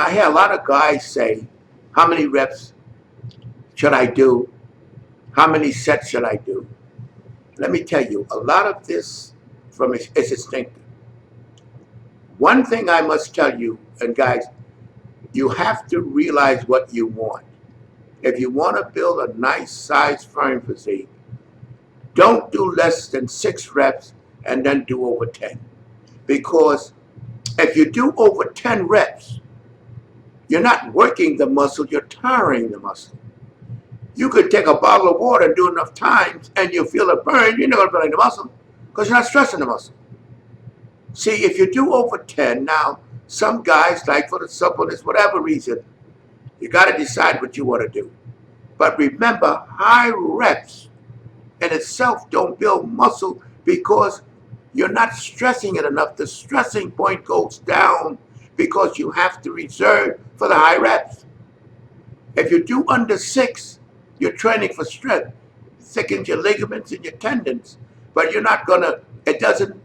I hear a lot of guys say, how many reps should I do? How many sets should I do? Let me tell you, a lot of this is instinctive. One thing I must tell you, and guys, you have to realize what you want. If you want to build a nice size firm physique, don't do less than 6 reps and then do over 10. Because if you do over 10 reps, you're not working the muscle, you're tiring the muscle. You could take a bottle of water and do enough times and you feel a burn, you're not going to burn the muscle because you're not stressing the muscle. See, if you do over 10, now, some guys, like for the suppleness, whatever reason, you got to decide what you want to do. But remember, high reps in itself don't build muscle because you're not stressing it enough. The stressing point goes down because you have to reserve for the high reps. If you do under 6, you're training for strength. Thickens your ligaments and your tendons, but you're not gonna, it doesn't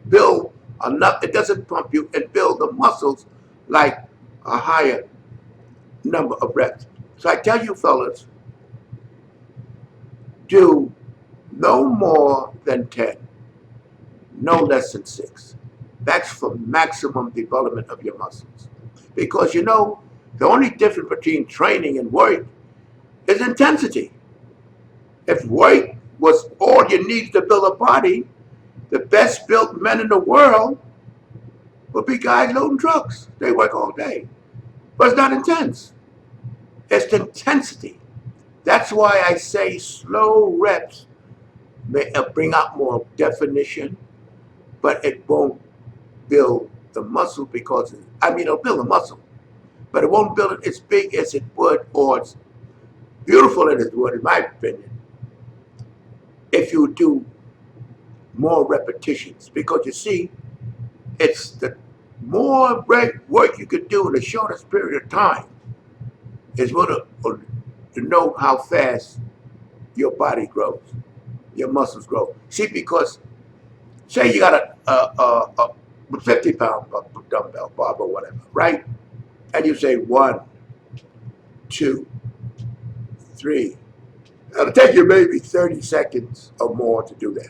build enough, it doesn't pump you and build the muscles like a higher number of reps. So I tell you fellas, do no more than 10, no less than 6. That's for maximum development of your muscles. Because you know, the only difference between training and work is intensity. If work was all you need to build a body, the best built men in the world would be guys loading trucks. They work all day. But it's not intense. It's the intensity. That's why I say slow reps may bring out more definition, but it won't build the muscle because, it'll build the muscle, but it won't build it as big as it would, or as beautiful as it would, in my opinion, if you do more repetitions. Because you see, it's the more work you could do in the shortest period of time is what to know how fast your body grows, your muscles grow. See, because say you got a 50-pound dumbbell, bar, or whatever, right? And you say 1, 2, 3. It'll take you maybe 30 seconds or more to do that.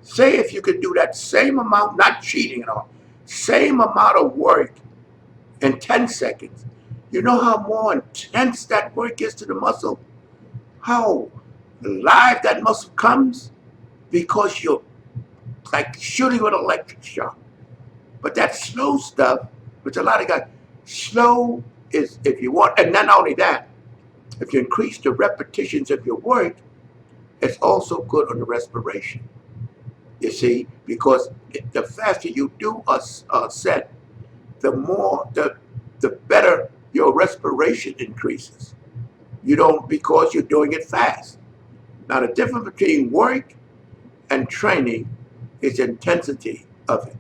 Say if you could do that same amount, not cheating at all, same amount of work in 10 seconds. You know how more intense that work is to the muscle? How live that muscle comes? Because you're like shooting with an electric shock. But that slow stuff, which a lot of guys, slow is if you want, and not only that, if you increase the repetitions of your work, it's also good on the respiration. You see, because the faster you do a set, the better your respiration increases. You don't, because you're doing it fast. Now the difference between work and training is the intensity of it.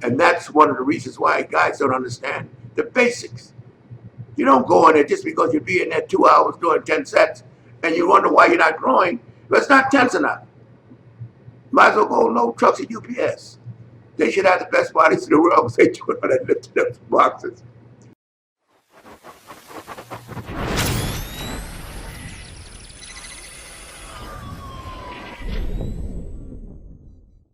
And that's one of the reasons why guys don't understand the basics. You don't go in there just because you're being there 2 hours doing 10 sets and you wonder why you're not growing, but it's not tense enough. Might as well go load trucks at UPS. They should have the best bodies in the world because they do it when they lift up boxes.